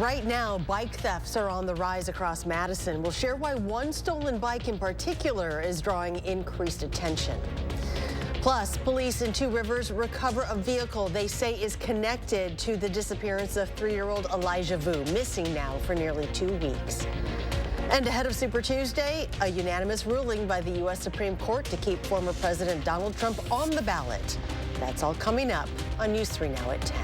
Right now, bike thefts are on the rise across Madison. We'll share why one stolen bike in particular is drawing increased attention. Plus, police in Two Rivers recover a vehicle they say is connected to the disappearance of 3-year-old Elijah Vu, missing now for nearly 2 weeks. And ahead of Super Tuesday, a unanimous ruling by the U.S. Supreme Court to keep former President Donald Trump on the ballot. That's all coming up on News 3 Now at 10.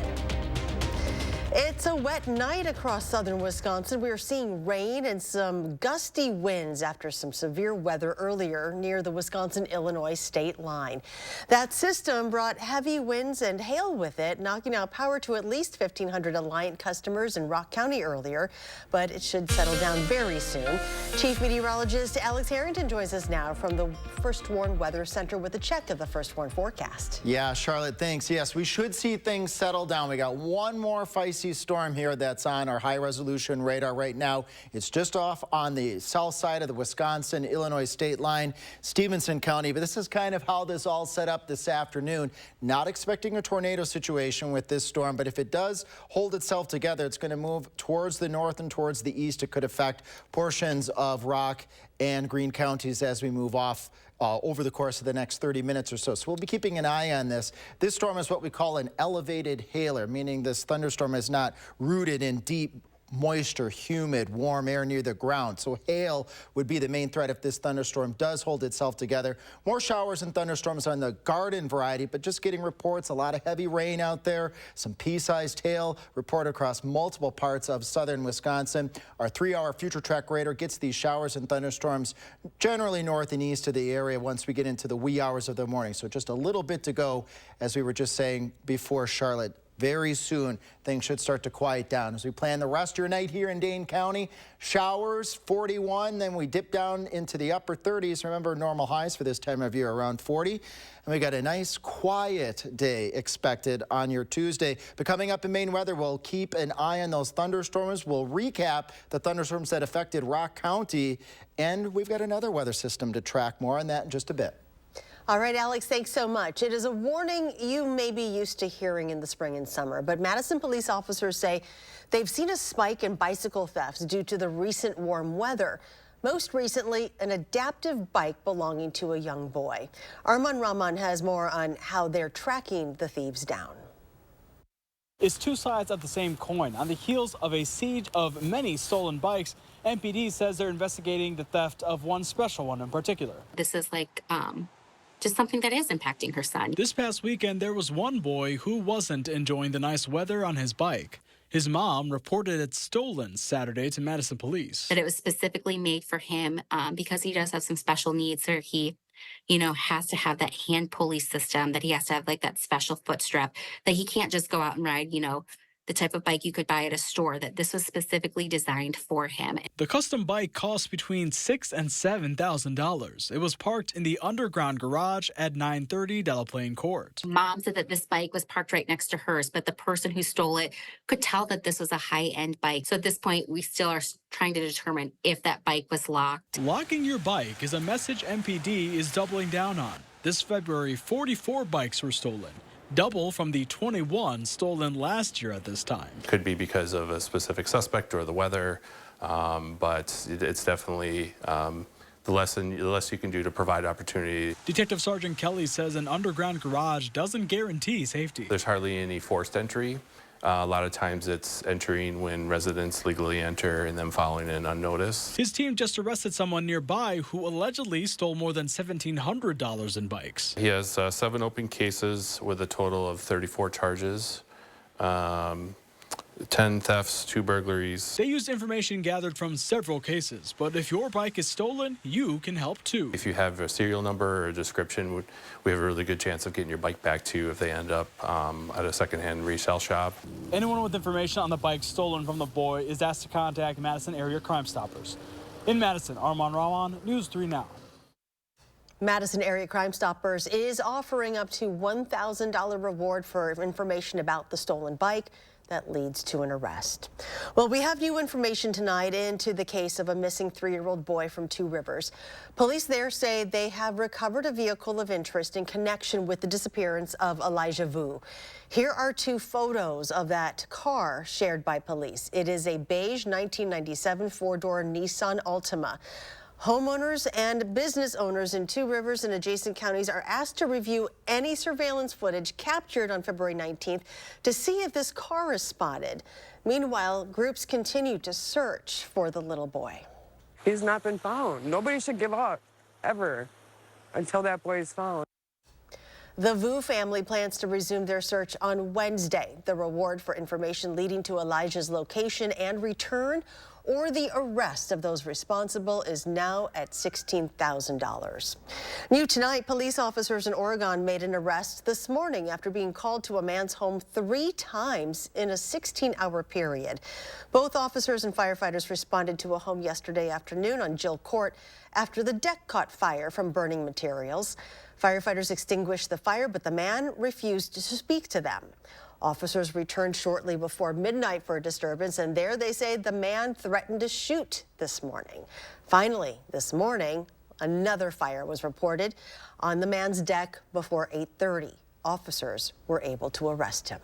It's a wet night across southern Wisconsin. We are seeing rain and some gusty winds after some severe weather earlier near the Wisconsin-Illinois state line. That system brought heavy winds and hail with it, knocking out power to at least 1,500 Alliant customers in Rock County earlier, but it should settle down very soon. Chief Meteorologist Alex Harrington joins us now from the First Warn Weather Center with a check of the First Warn forecast. Yeah, Charlotte, thanks. Yes, we should see things settle down. We got one more feisty storm here that's on our high-resolution radar right now. It's just off on the south side of the Wisconsin-Illinois state line, Stevenson County. But this is kind of how this all set up this afternoon. Not expecting a tornado situation with this storm, but if it does hold itself together, it's going to move towards the north and towards the east. It could affect portions of Rock and Greene counties as we move off over the course of the next 30 minutes or so. So we'll be keeping an eye on this. This storm is what we call an elevated hailer, meaning this thunderstorm is not rooted in deep moisture, humid, warm air near the ground. So hail would be the main threat if this thunderstorm does hold itself together. More showers and thunderstorms on the garden variety, but just getting reports, a lot of heavy rain out there, some pea-sized hail reported across multiple parts of southern Wisconsin. Our 3-hour future track radar gets these showers and thunderstorms generally north and east of the area once we get into the wee hours of the morning. So just a little bit to go, as we were just saying before, Charlotte. Very soon, things should start to quiet down. As we plan the rest of your night here in Dane County, showers, 41, then we dip down into the upper 30s. Remember, normal highs for this time of year, around 40. And we got a nice quiet day expected on your Tuesday. But coming up in Maine weather, we'll keep an eye on those thunderstorms. We'll recap the thunderstorms that affected Rock County. And we've got another weather system to track. More on that in just a bit. All right, Alex, thanks so much. It is a warning you may be used to hearing in the spring and summer, but Madison police officers say they've seen a spike in bicycle thefts due to the recent warm weather. Most recently, an adaptive bike belonging to a young boy. Arman Rahman has more on how they're tracking the thieves down. It's two sides of the same coin. On the heels of a siege of many stolen bikes, MPD says they're investigating the theft of one special one in particular. This is like just something that is impacting her son. This past weekend, there was one boy who wasn't enjoying the nice weather on his bike. His mom reported it stolen Saturday to Madison police. That it was specifically made for him because he does have some special needs, or he, has to have that hand pulley system, that he has to have like that special foot strap, that he can't just go out and ride, the type of bike you could buy at a store, that this was specifically designed for him. The custom bike cost between $6,000 and $7,000. It was parked in the underground garage at 930 Delaplane Court. Mom said that this bike was parked right next to hers, but the person who stole it could tell that this was a high-end bike. So at this point, we still are trying to determine if that bike was locked. Locking your bike is a message MPD is doubling down on. This February, 44 bikes were stolen. Double from the 21 stolen last year at this time. Could be because of a specific suspect or the weather, but it's definitely the less you can do to provide opportunity. Detective Sergeant Kelly says an underground garage doesn't guarantee safety. There's hardly any forced entry. A lot of times it's entering when residents legally enter and then following in unnoticed. His team just arrested someone nearby who allegedly stole more than $1,700 in bikes. He has 7 open cases with a total of 34 charges. 10 thefts, 2 burglaries. They used information gathered from several cases, but if your bike is stolen, you can help too. If you have a serial number or a description, we have a really good chance of getting your bike back to you if they end up at a secondhand resale shop. Anyone with information on the bike stolen from the boy is asked to contact Madison Area Crime Stoppers. In Madison, Arman Rahman, News 3 Now. Madison Area Crime Stoppers is offering up to $1,000 reward for information about the stolen bike that leads to an arrest. Well, we have new information tonight into the case of a missing 3-year-old boy from Two Rivers. Police there say they have recovered a vehicle of interest in connection with the disappearance of Elijah Vu. Here are 2 photos of that car shared by police. It is a beige 1997 4-door Nissan Altima. Homeowners and business owners in Two Rivers and adjacent counties are asked to review any surveillance footage captured on February 19th to see if this car is spotted. Meanwhile, groups continue to search for the little boy. He's not been found. Nobody should give up, ever, until that boy is found. The Vu family plans to resume their search on Wednesday. The reward for information leading to Elijah's location and return or the arrest of those responsible is now at $16,000. New tonight, police officers in Oregon made an arrest this morning after being called to a man's home 3 times in a 16-hour period. Both officers and firefighters responded to a home yesterday afternoon on Jill Court after the deck caught fire from burning materials. Firefighters extinguished the fire, but the man refused to speak to them. Officers returned shortly before midnight for a disturbance, and there they say the man threatened to shoot this morning. Finally, this morning, another fire was reported on the man's deck before 8:30. Officers were able to arrest him.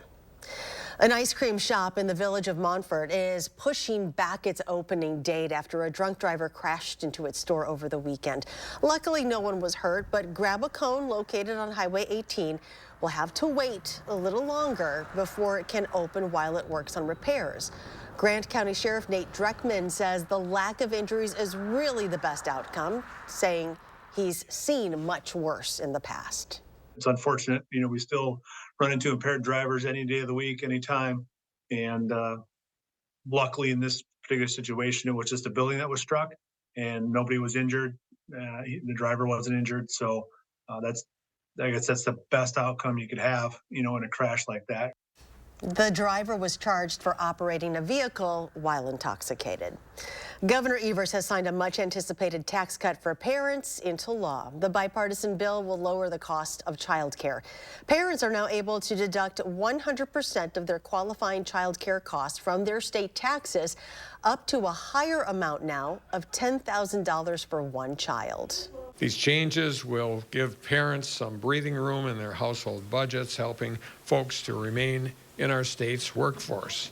An ice cream shop in the village of Montfort is pushing back its opening date after a drunk driver crashed into its store over the weekend. Luckily, no one was hurt, but Grab a Cone, located on Highway 18, will have to wait a little longer before it can open while it works on repairs. Grant County Sheriff Nate Dreckman says the lack of injuries is really the best outcome, saying he's seen much worse in the past. It's unfortunate, we still run into impaired drivers any day of the week, anytime. And luckily in this particular situation, it was just a building that was struck and nobody was injured. The driver wasn't injured. So I guess that's the best outcome you could have, in a crash like that. The driver was charged for operating a vehicle while intoxicated. Governor Evers has signed a much-anticipated tax cut for parents into law. The bipartisan bill will lower the cost of child care. Parents are now able to deduct 100% of their qualifying child care costs from their state taxes, up to a higher amount now of $10,000 for one child. These changes will give parents some breathing room in their household budgets, helping folks to remain in our state's workforce.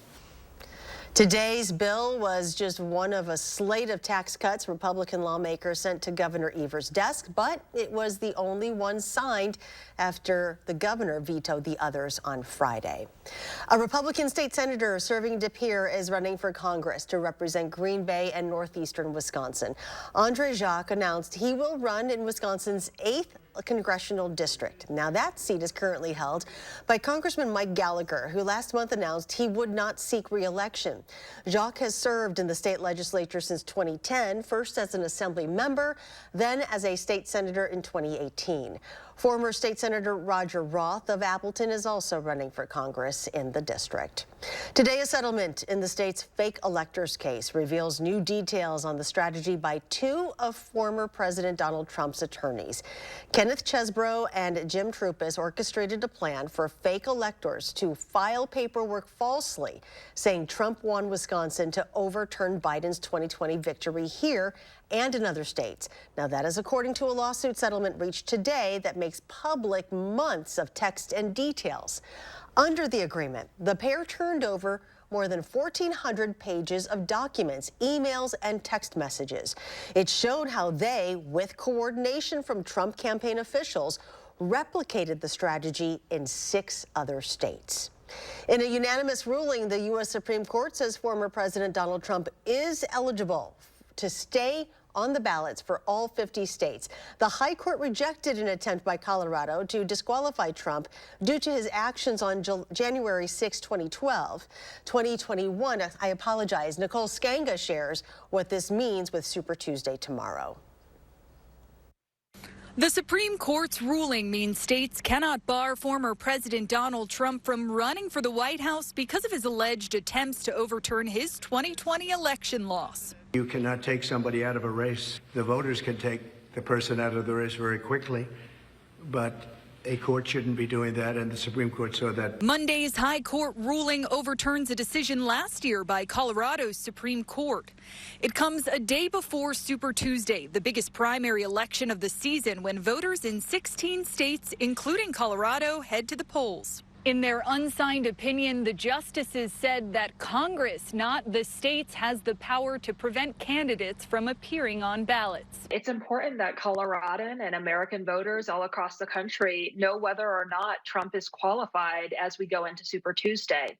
Today's bill was just one of a slate of tax cuts Republican lawmakers sent to Governor Evers' desk, but it was the only one signed after the governor vetoed the others on Friday. A Republican state senator serving De Pere is running for Congress to represent Green Bay and northeastern Wisconsin. Andre Jacques announced he will run in Wisconsin's 8th congressional district. Now that seat is currently held by Congressman Mike Gallagher, who last month announced he would not seek re-election. Jacques has served in the state legislature since 2010, first as an assembly member, then as a state senator in 2018. Former State Senator Roger Roth of Appleton is also running for Congress in the district. Today, a settlement in the state's fake electors case reveals new details on the strategy by 2 of former President Donald Trump's attorneys. Kenneth Chesbrough and Jim Trupis orchestrated a plan for fake electors to file paperwork falsely, saying Trump won Wisconsin to overturn Biden's 2020 victory here and in other states. Now, that is according to a lawsuit settlement reached today that makes public months of text and details. Under the agreement, the pair turned over more than 1,400 pages of documents, emails, and text messages. It showed how they, with coordination from Trump campaign officials, replicated the strategy in 6 other states. In a unanimous ruling, the U.S. Supreme Court says former President Donald Trump is eligible to stay on the ballots for all 50 states. The High Court rejected an attempt by Colorado to disqualify Trump due to his actions on January 6, 2012. 2021, I apologize. Nicole Skanga shares what this means with Super Tuesday tomorrow. The Supreme Court's ruling means states cannot bar former President Donald Trump from running for the White House because of his alleged attempts to overturn his 2020 election loss. You cannot take somebody out of a race. The voters can take the person out of the race very quickly. But a court shouldn't be doing that, and the Supreme Court saw that. Monday's high court ruling overturns a decision last year by Colorado's Supreme Court. It comes a day before Super Tuesday, the biggest primary election of the season, when voters in 16 states, including Colorado, head to the polls. In their unsigned opinion, the justices said that Congress, not the states, has the power to prevent candidates from appearing on ballots. It's important that Coloradan and American voters all across the country know whether or not Trump is qualified as we go into Super Tuesday.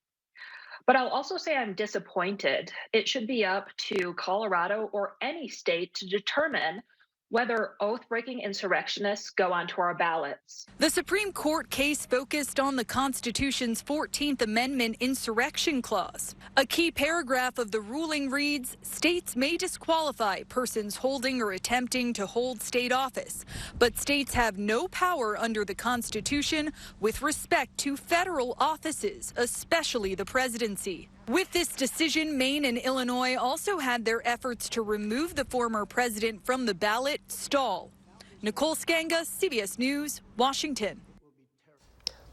But I'll also say I'm disappointed. It should be up to Colorado or any state to determine whether oath-breaking insurrectionists go onto our ballots. The Supreme Court case focused on the Constitution's 14th Amendment insurrection clause. A key paragraph of the ruling reads, states may disqualify persons holding or attempting to hold state office, but states have no power under the Constitution with respect to federal offices, especially the presidency. With this decision, Maine and Illinois also had their efforts to remove the former president from the ballot stall. Nicole Skanga, CBS News, Washington.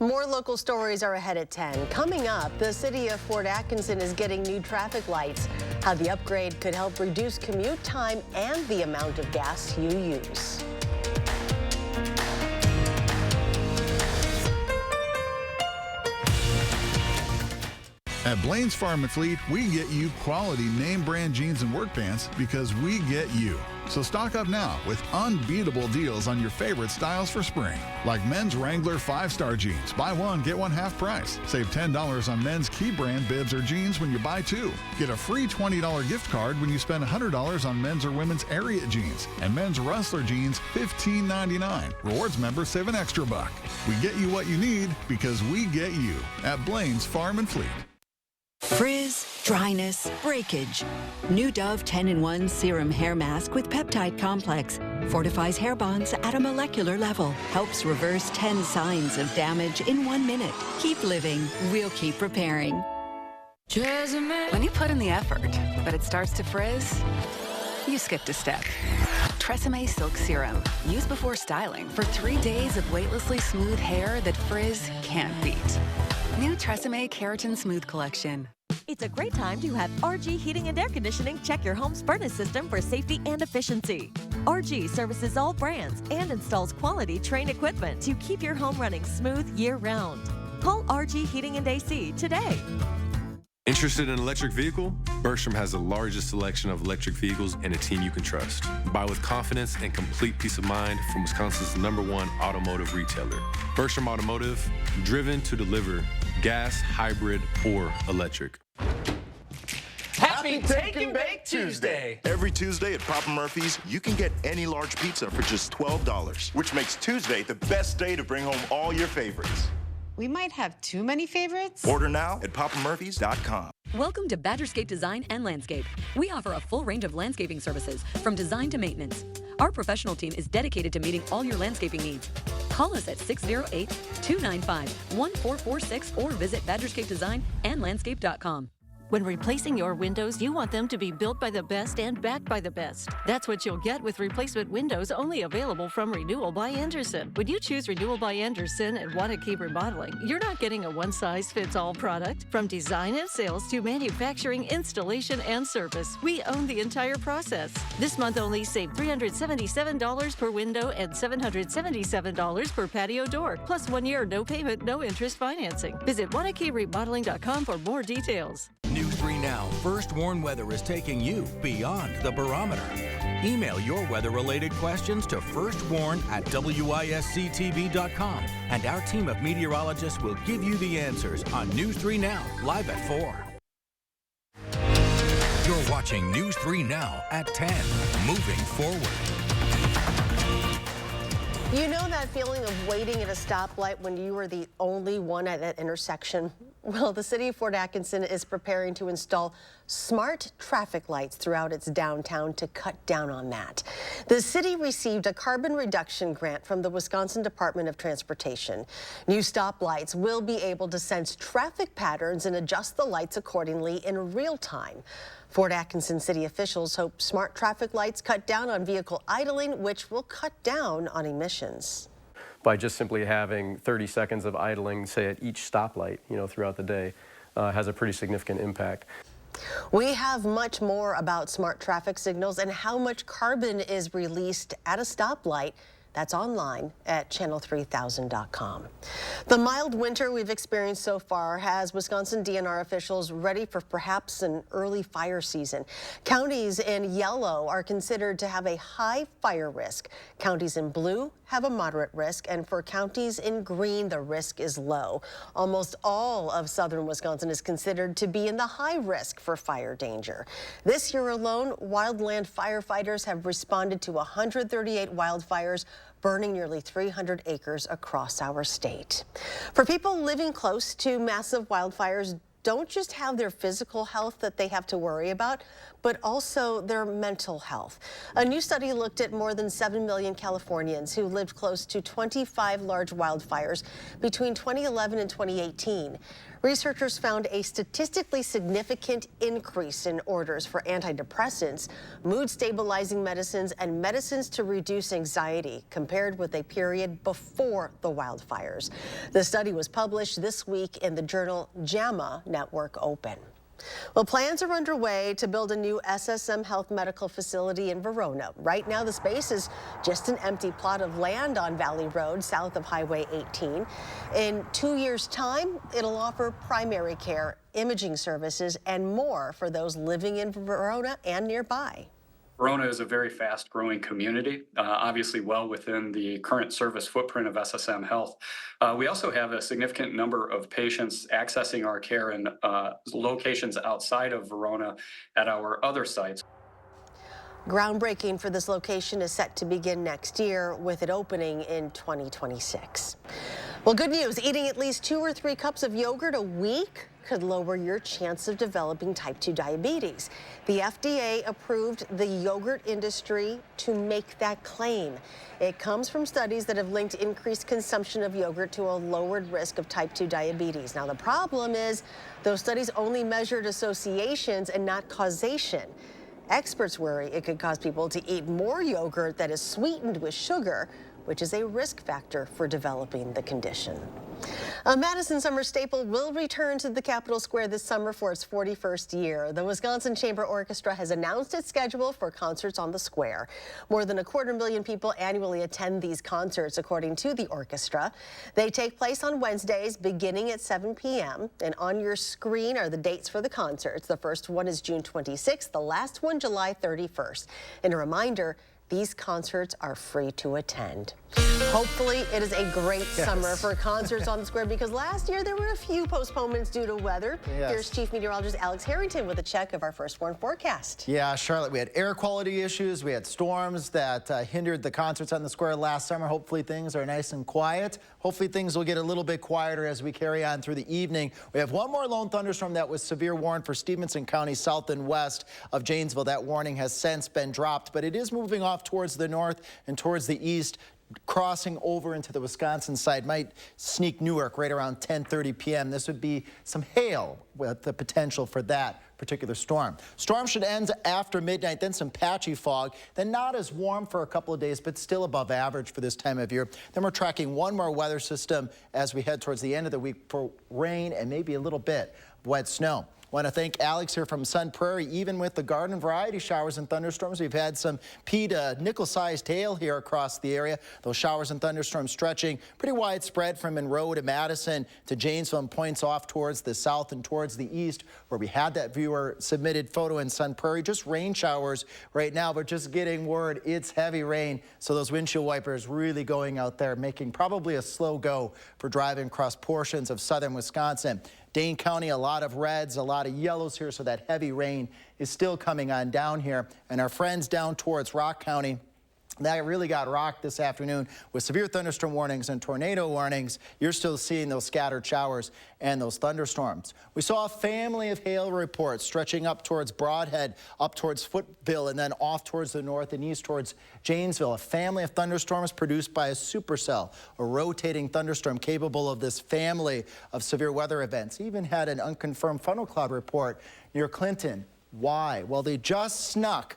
More local stories are ahead at 10. Coming up, the city of Fort Atkinson is getting new traffic lights. How the upgrade could help reduce commute time and the amount of gas you use. At Blaine's Farm and Fleet, we get you quality name brand jeans and work pants because we get you. So stock up now with unbeatable deals on your favorite styles for spring. Like men's Wrangler 5-star jeans. Buy one, get one half price. Save $10 on men's Key brand bibs or jeans when you buy two. Get a free $20 gift card when you spend $100 on men's or women's Ariat jeans. And men's Rustler jeans, $15.99. Rewards members save an extra buck. We get you what you need because we get you at Blaine's Farm and Fleet. Frizz, dryness, breakage. New Dove 10-in-1 Serum Hair Mask with Peptide Complex fortifies hair bonds at a molecular level. Helps reverse 10 signs of damage in 1 minute. Keep living. We'll keep repairing. When you put in the effort, but it starts to frizz, you skipped a step. Tresemme Silk Serum. Use before styling for 3 days of weightlessly smooth hair that frizz can't beat. New Tresemme Keratin Smooth Collection. It's a great time to have RG Heating and Air Conditioning check your home's furnace system for safety and efficiency. RG services all brands and installs quality Trane equipment to keep your home running smooth year-round. Call RG Heating and AC today. Interested in an electric vehicle? Bergstrom has the largest selection of electric vehicles and a team you can trust. Buy with confidence and complete peace of mind from Wisconsin's #1 automotive retailer. Bergstrom Automotive, driven to deliver gas, hybrid, or electric. Happy Take and Bake Tuesday! Every Tuesday at Papa Murphy's, you can get any large pizza for just $12, which makes Tuesday the best day to bring home all your favorites. We might have too many favorites. Order now at papamurphys.com. Welcome to Badgerscape Design and Landscape. We offer a full range of landscaping services, from design to maintenance. Our professional team is dedicated to meeting all your landscaping needs. Call us at 608-295-1446 or visit badgerscapedesignandlandscape.com. When replacing your windows, you want them to be built by the best and backed by the best. That's what you'll get with replacement windows only available from Renewal by Andersen. When you choose Renewal by Andersen and want to keep remodeling, you're not getting a one-size-fits-all product. From design and sales to manufacturing, installation, and service, we own the entire process. This month only, save $377 per window and $777 per patio door, plus 1 year no payment, no interest financing. Visit wanakeremodeling.com for more details. News 3 Now First Warn Weather is taking you beyond the barometer. Email your weather-related questions to firstwarn@wisc-tv.com, and our team of meteorologists will give you the answers on News 3 Now, live at 4. You're watching News 3 Now at 10. Moving forward. You know that feeling of waiting at a stoplight when you were the only one at that intersection? Well, the city of Fort Atkinson is preparing to install smart traffic lights throughout its downtown to cut down on that. The city received a carbon reduction grant from the Wisconsin Department of Transportation. New stoplights will be able to sense traffic patterns and adjust the lights accordingly in real time. Fort Atkinson city officials hope smart traffic lights cut down on vehicle idling, which will cut down on emissions. By just simply having 30 seconds of idling, say at each stoplight, throughout the day, has a pretty significant impact. We have much more about smart traffic signals and how much carbon is released at a stoplight. That's online at channel3000.com. The mild winter we've experienced so far has Wisconsin DNR officials ready for perhaps an early fire season. Counties in yellow are considered to have a high fire risk. Counties in blue have a moderate risk, and for counties in green, the risk is low. Almost all of southern Wisconsin is considered to be in the high risk for fire danger. This year alone, wildland firefighters have responded to 138 wildfires, burning nearly 300 acres across our state. For people living close to massive wildfires, don't just have their physical health that they have to worry about, but also their mental health. A new study looked at more than 7 million Californians who lived close to 25 large wildfires between 2011 and 2018. Researchers found a statistically significant increase in orders for antidepressants, mood-stabilizing medicines, and medicines to reduce anxiety compared with a period before the wildfires. The study was published this week in the journal JAMA Network Open. Well, plans are underway to build a new SSM Health medical facility in Verona. Right now, the space is just an empty plot of land on Valley Road, south of Highway 18. In 2 years' time, it'll offer primary care, imaging services, and more for those living in Verona and nearby. Verona is a very fast-growing community, obviously well within the current service footprint of SSM Health. We also have a significant number of patients accessing our care in locations outside of Verona at our other sites. Groundbreaking for this location is set to begin next year, with it opening in 2026. Well, good news. Eating at least 2 or 3 cups of yogurt a week could lower your chance of developing type 2 diabetes. The FDA approved the yogurt industry to make that claim. It comes from studies that have linked increased consumption of yogurt to a lowered risk of type 2 diabetes. Now, the problem is those studies only measured associations and not causation. Experts worry it could cause people to eat more yogurt that is sweetened with sugar, which is a risk factor for developing the condition. A Madison summer staple will return to the Capitol Square this summer for its 41st year. The Wisconsin Chamber Orchestra has announced its schedule for concerts on the square. More than 250,000 people annually attend these concerts, according to the orchestra. They take place on Wednesdays beginning at 7 p.m. And on your screen are the dates for the concerts. The first one is June 26th, the last one July 31st. And a reminder, these concerts are free to attend. Hopefully, it is a great summer for concerts on the square, because last year there were a few postponements due to weather. Yes. Here's Chief Meteorologist Alex Harrington with a check of our first warn forecast. Yeah, Charlotte, we had air quality issues. We had storms that hindered the concerts on the square last summer. Hopefully, things are nice and quiet. Hopefully, things will get a little bit quieter as we carry on through the evening. We have one more lone thunderstorm that was severe warned for Stevenson County south and west of Janesville. That warning has since been dropped, but it is moving off towards the north and towards the east, crossing over into the Wisconsin side. Might sneak Newark right around 10:30 p.m. This would be some hail with the potential for that particular storm. Storm should end after midnight, then some patchy fog, then not as warm for a couple of days, but still above average for this time of year. Then we're tracking one more weather system as we head towards the end of the week for rain and maybe a little bit of wet snow. Want to thank Alex here from Sun Prairie. Even with the garden variety showers and thunderstorms, we've had some pea to nickel-sized hail here across the area. Those showers and thunderstorms stretching pretty widespread from Monroe to Madison to Janesville, and points off towards the south and towards the east, where we had that viewer submitted photo in Sun Prairie. Just rain showers right now, but just getting word it's heavy rain. So those windshield wipers really going out there, making probably a slow go for driving across portions of southern Wisconsin. Dane County, a lot of reds, a lot of yellows here, so that heavy rain is still coming on down here. And our friends down towards Rock County, That really got rocked this afternoon with severe thunderstorm warnings and tornado warnings. You're still seeing those scattered showers and those thunderstorms. We saw a family of hail reports stretching up towards Broadhead, up towards Footville, and then off towards the north and east towards Janesville. A family of thunderstorms produced by a supercell, a rotating thunderstorm capable of this family of severe weather events. Even had an unconfirmed funnel cloud report near Clinton. Why? Well, they just snuck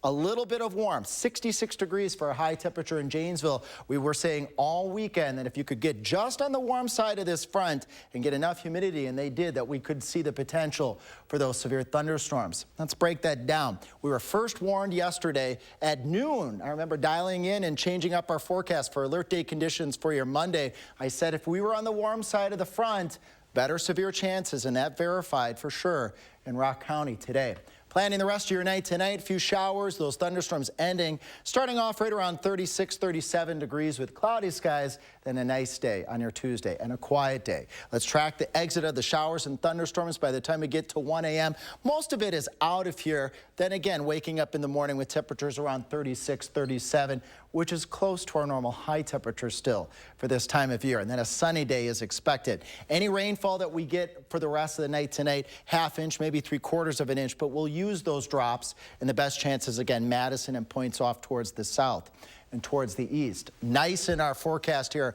a little bit of warmth, 66 degrees for a high temperature in Janesville. We were saying all weekend that if you could get just on the warm side of this front and get enough humidity, and they did, that we could see the potential for those severe thunderstorms. Let's break that down. We were first warned yesterday at noon. I remember dialing in and changing up our forecast for alert day conditions for your Monday. I said if we were on the warm side of the front, better severe chances, and that verified for sure in Rock County today. Planning the rest of your night tonight, few showers, those thunderstorms ending, starting off right around 36, 37 degrees with cloudy skies, then a nice day on your Tuesday and a quiet day. Let's track the exit of the showers and thunderstorms by the time we get to 1 a.m. Most of it is out of here. Then again, waking up in the morning with temperatures around 36, 37, which is close to our normal high temperature still for this time of year. And then a sunny day is expected. Any rainfall that we get for the rest of the night tonight, ½ inch, maybe 3/4 of an inch, but we'll use those drops, and the best chances, again, Madison and points off towards the south and towards the east. Nice in our forecast here.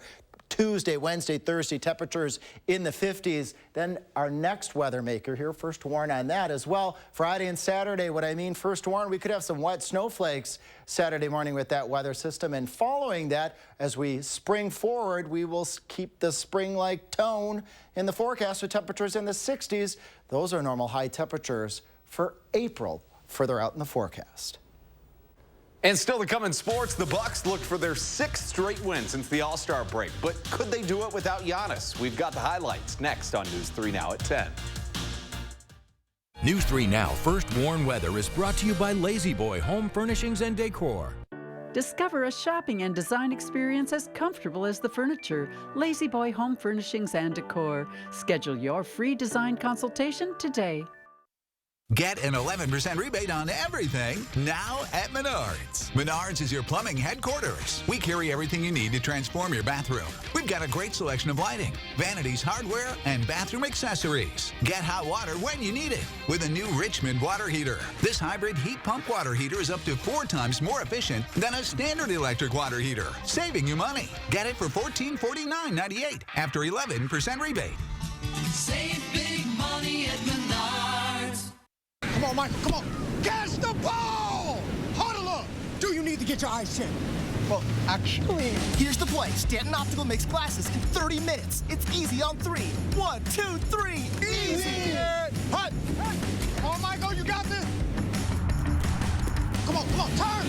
Tuesday, Wednesday, Thursday, temperatures in the 50s. Then our next weather maker here, first warn on that as well. Friday and Saturday, what I mean, first warn, we could have some wet snowflakes Saturday morning with that weather system. And following that, as we spring forward, we will keep the spring-like tone in the forecast with temperatures in the 60s. Those are normal high temperatures for April, further out in the forecast. And still to come in sports, the Bucks looked for their 6th straight win since the All-Star break. But could they do it without Giannis? We've got the highlights next on News 3 Now at 10. News 3 Now First Warn Weather is brought to you by Lazy Boy Home Furnishings and Decor. Discover a shopping and design experience as comfortable as the furniture. Lazy Boy Home Furnishings and Decor. Schedule your free design consultation today. Get an 11% rebate on everything now at Menards. Menards is your plumbing headquarters. We carry everything you need to transform your bathroom. We've got a great selection of lighting, vanities, hardware, and bathroom accessories. Get hot water when you need it with a new Richmond water heater. This hybrid heat pump water heater is up to 4 times more efficient than a standard electric water heater, saving you money. Get it for $1449.98 after 11% rebate. Save big money at Menards. Come on, Michael, come on. Catch the ball! Huddle up! Do you need to get your eyes checked? Well, actually, here's the play. Stanton Optical makes glasses in 30 minutes. It's easy on 3. 1, 2, 3. Easy! Hut! Come on, Michael, you got this. Come on, turn!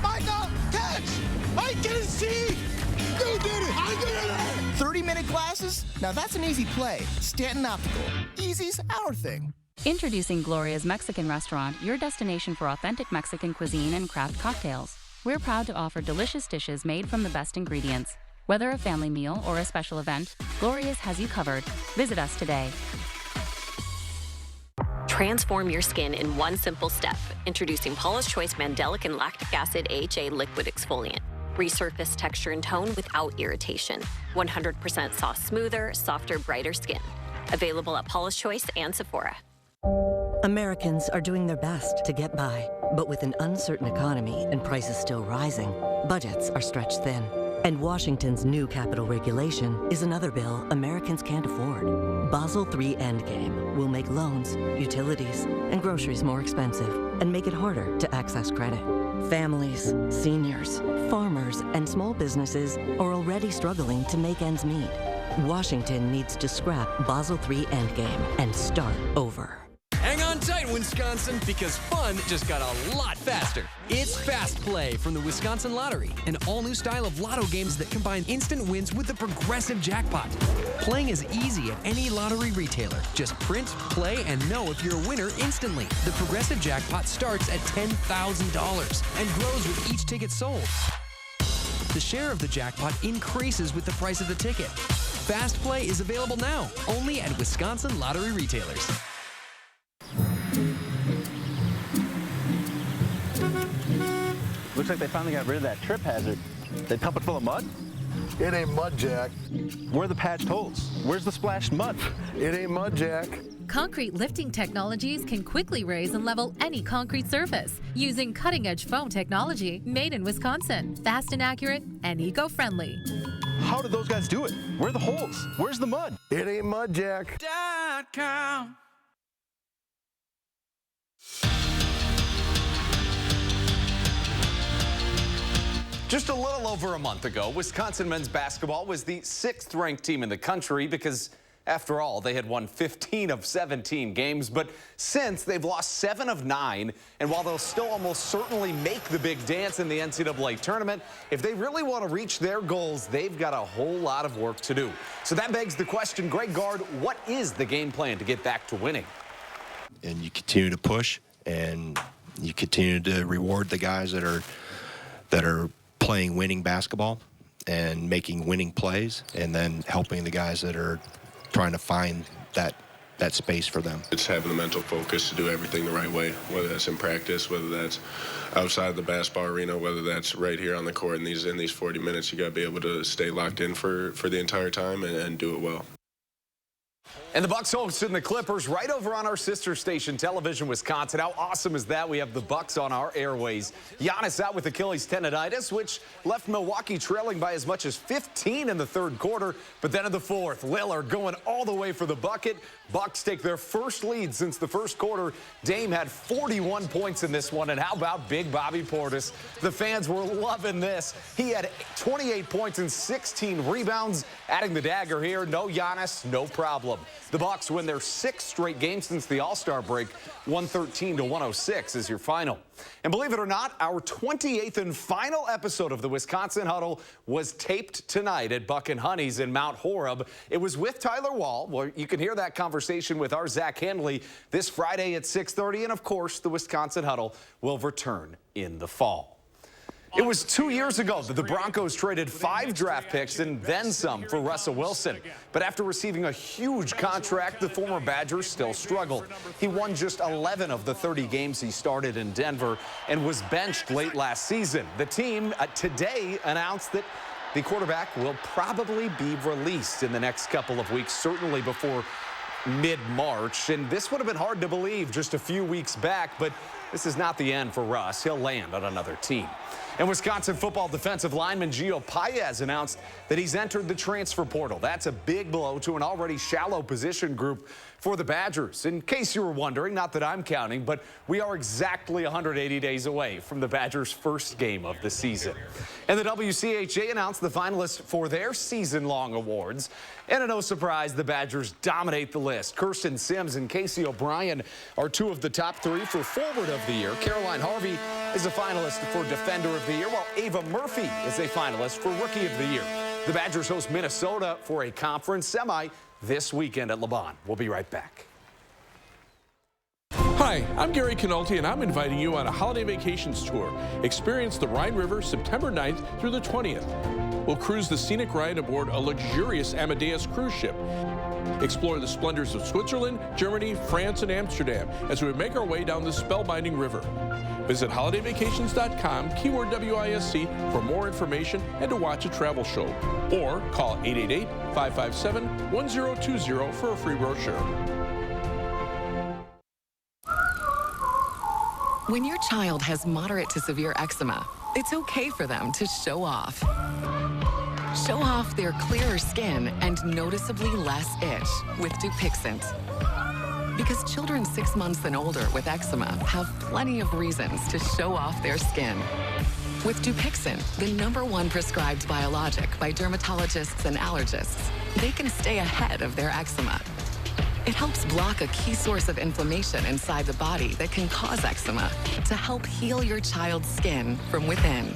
Michael, catch! I can see! You did it! I did it! 30-minute glasses? Now that's an easy play. Stanton Optical. Easy's our thing. Introducing Gloria's Mexican Restaurant, your destination for authentic Mexican cuisine and craft cocktails. We're proud to offer delicious dishes made from the best ingredients. Whether a family meal or a special event, Gloria's has you covered. Visit us today. Transform your skin in one simple step. Introducing Paula's Choice Mandelic and Lactic Acid AHA Liquid Exfoliant. Resurface texture and tone without irritation. 100% soft, smoother, softer, brighter skin. Available at Paula's Choice and Sephora. Americans are doing their best to get by, but with an uncertain economy and prices still rising, budgets are stretched thin. And Washington's new capital regulation is another bill Americans can't afford. Basel III Endgame will make loans, utilities, and groceries more expensive and make it harder to access credit. Families, seniors, farmers, and small businesses are already struggling to make ends meet. Washington needs to scrap Basel III Endgame and start over. Hang on tight, Wisconsin, because fun just got a lot faster. It's Fast Play from the Wisconsin Lottery, an all-new style of lotto games that combine instant wins with the progressive jackpot. Playing is easy at any lottery retailer. Just print, play, and know if you're a winner instantly. The progressive jackpot starts at $10,000 and grows with each ticket sold. The share of the jackpot increases with the price of the ticket. Fast Play is available now, only at Wisconsin lottery retailers. Looks like they finally got rid of that trip hazard. They pump it full of mud? It ain't mud, Jack. Where are the patched holes? Where's the splashed mud? It ain't mud, Jack. Concrete lifting technologies can quickly raise and level any concrete surface using cutting-edge foam technology made in Wisconsin. Fast and accurate and eco-friendly. How did those guys do it? Where are the holes? Where's the mud? It ain't mud, Jack. .com. Just a little over a month ago, Wisconsin men's basketball was the 6th ranked team in the country because, after all, they had won 15 of 17 games. But since, they've lost 7 of 9. And while they'll still almost certainly make the big dance in the NCAA tournament, if they really want to reach their goals, they've got a whole lot of work to do. So that begs the question, Greg Gard, what is the game plan to get back to winning? And you continue to push, and you continue to reward the guys that are playing winning basketball and making winning plays, and then helping the guys that are trying to find that space for them. It's having the mental focus to do everything the right way, whether that's in practice, whether that's outside the basketball arena, whether that's right here on the court in these 40 minutes. You got to be able to stay locked in for the entire time and do it well. And the Bucks hosting the Clippers right over on our sister station, Television Wisconsin. How awesome is that? We have the Bucks on our airways. Giannis out with Achilles tendonitis, which left Milwaukee trailing by as much as 15 in the 3rd quarter. But then in the 4th, Lillard going all the way for the bucket. Bucks take their first lead since the 1st quarter. Dame had 41 points in this one. And how about Big Bobby Portis? The fans were loving this. He had 28 points and 16 rebounds. Adding the dagger here, no Giannis, no problem. The Bucks win their 6th straight game since the All-Star break. 113-106 is your final. And believe it or not, our 28th and final episode of the Wisconsin Huddle was taped tonight at Buck and Honey's in Mount Horeb. It was with Tyler Wall, where you can hear that conversation with our Zach Henley this Friday at 6:30. And of course, the Wisconsin Huddle will return in the fall. It was 2 years ago that the Broncos traded 5 draft picks and then some for Russell Wilson. But after receiving a huge contract, the former Badger still struggled. He won just 11 of the 30 games he started in Denver and was benched late last season. The team today announced that the quarterback will probably be released in the next couple of weeks, certainly before mid-March. And this would have been hard to believe just a few weeks back, but this is not the end for Russ. He'll land on another team. And Wisconsin football defensive lineman Gio Paez announced that he's entered the transfer portal. That's a big blow to an already shallow position group for the Badgers. In case you were wondering, not that I'm counting, but we are exactly 180 days away from the Badgers' first game of the season. And the WCHA announced the finalists for their season-long awards. And no surprise, the Badgers dominate the list. Kirsten Sims and Casey O'Brien are 2 of the top 3 for Forward of the Year. Caroline Harvey is a finalist for Defender of the Year, while Ava Murphy is a finalist for Rookie of the Year. The Badgers host Minnesota for a conference semi this weekend at LeBon. We'll be right back. Hi, I'm Gary Canolti, and I'm inviting you on a holiday vacations tour. Experience the Rhine River September 9th through the 20th. We'll cruise the scenic Rhine aboard a luxurious Amadeus cruise ship. Explore the splendors of Switzerland, Germany, France, and Amsterdam as we make our way down this spellbinding river. Visit holidayvacations.com, keyword WISC, for more information and to watch a travel show. Or call 888-557-1020 for a free brochure. When your child has moderate to severe eczema, it's okay for them to show off. Show off their clearer skin and noticeably less itch with Dupixent. Because children 6 months and older with eczema have plenty of reasons to show off their skin. With Dupixent, the #1 prescribed biologic by dermatologists and allergists, they can stay ahead of their eczema. It helps block a key source of inflammation inside the body that can cause eczema to help heal your child's skin from within.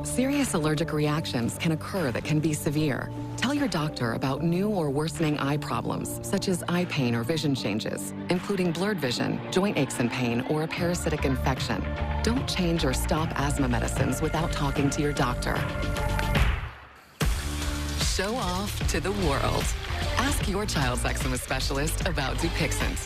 Serious allergic reactions can occur that can be severe. Tell your doctor about new or worsening eye problems, such as eye pain or vision changes, including blurred vision, joint aches and pain, or a parasitic infection. Don't change or stop asthma medicines without talking to your doctor. Show off to the world. Ask your child's eczema specialist about Dupixent.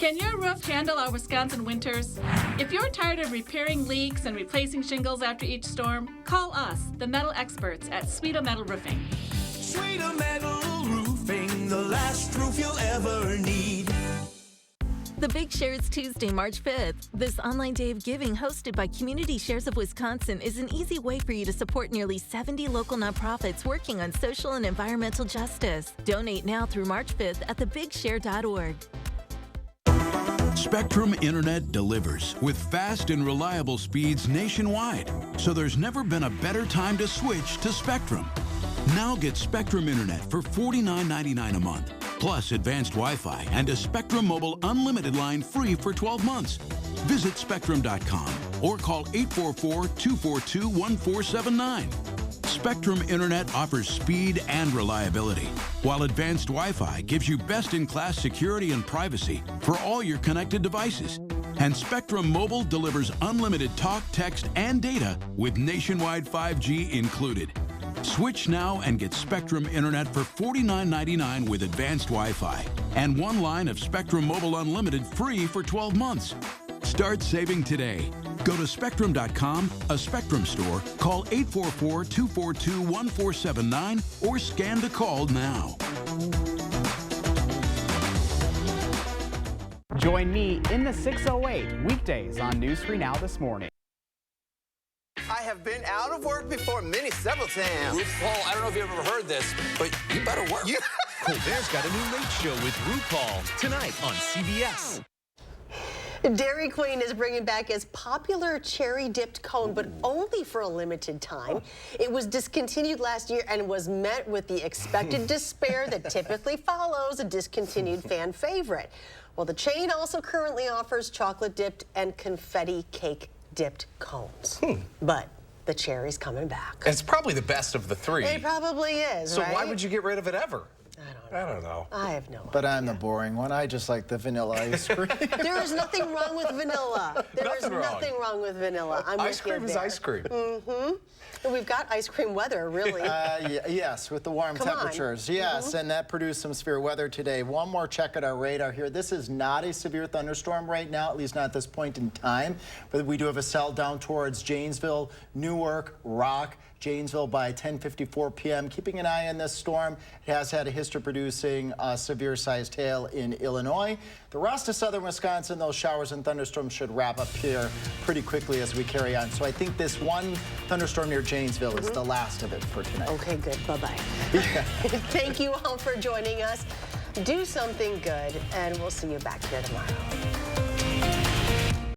Can your roof handle our Wisconsin winters? If you're tired of repairing leaks and replacing shingles after each storm, call us, the metal experts at Sweeto Metal Roofing. Sweeto Metal Roofing, the last roof you'll ever need. The Big Share is Tuesday, March 5th. This online day of giving hosted by Community Shares of Wisconsin is an easy way for you to support nearly 70 local nonprofits working on social and environmental justice. Donate now through March 5th at thebigshare.org. Spectrum Internet delivers with fast and reliable speeds nationwide, so there's never been a better time to switch to Spectrum. Now get Spectrum Internet for $49.99 a month, plus advanced Wi-Fi and a Spectrum Mobile Unlimited line free for 12 months. Visit Spectrum.com or call 844-242-1479. Spectrum Internet offers speed and reliability, while advanced Wi-Fi gives you best-in-class security and privacy for all your connected devices. And Spectrum Mobile delivers unlimited talk, text, and data with nationwide 5G included. Switch now and get Spectrum Internet for $49.99 with advanced Wi-Fi and one line of Spectrum Mobile Unlimited free for 12 months. Start saving today. Go to Spectrum.com, a Spectrum store, call 844-242-1479, or scan to call now. Join me in the 608 weekdays on News 3 Now this morning. I have been out of work before several times. RuPaul, I don't know if you've ever heard this, but you better work. Yeah. Colbert's got a new late show with RuPaul tonight on CBS. Dairy Queen is bringing back its popular cherry-dipped cone, but only for a limited time. It was discontinued last year and was met with the expected despair that typically follows a discontinued fan favorite. Well, the chain also currently offers chocolate-dipped and confetti cake-dipped cones. But the cherry's coming back. It's probably the best of the three. It probably is, So right? why would you get rid of it ever? I don't know. I have no But I'm the boring one. I just like the vanilla ice cream. There is nothing wrong with vanilla. There is nothing wrong with vanilla. I'm Ice with you cream is there. ice cream. Mm-hmm. And we've got ice cream weather, really. Yes, with the warm Come on. temperatures. Yes, and that produced some severe weather today. One more check at our radar here. This is not a severe thunderstorm right now, at least not at this point in time. But we do have a cell down towards Janesville, Newark, Rock. Janesville by 10:54 p.m. Keeping an eye on this storm. It has had a history-producing severe-sized hail in Illinois. The rest of southern Wisconsin, those showers and thunderstorms should wrap up here pretty quickly as we carry on. So I think this one thunderstorm near Janesville is the last of it for tonight. Okay, good. Bye-bye. Thank you all for joining us. Do something good, and we'll see you back here tomorrow.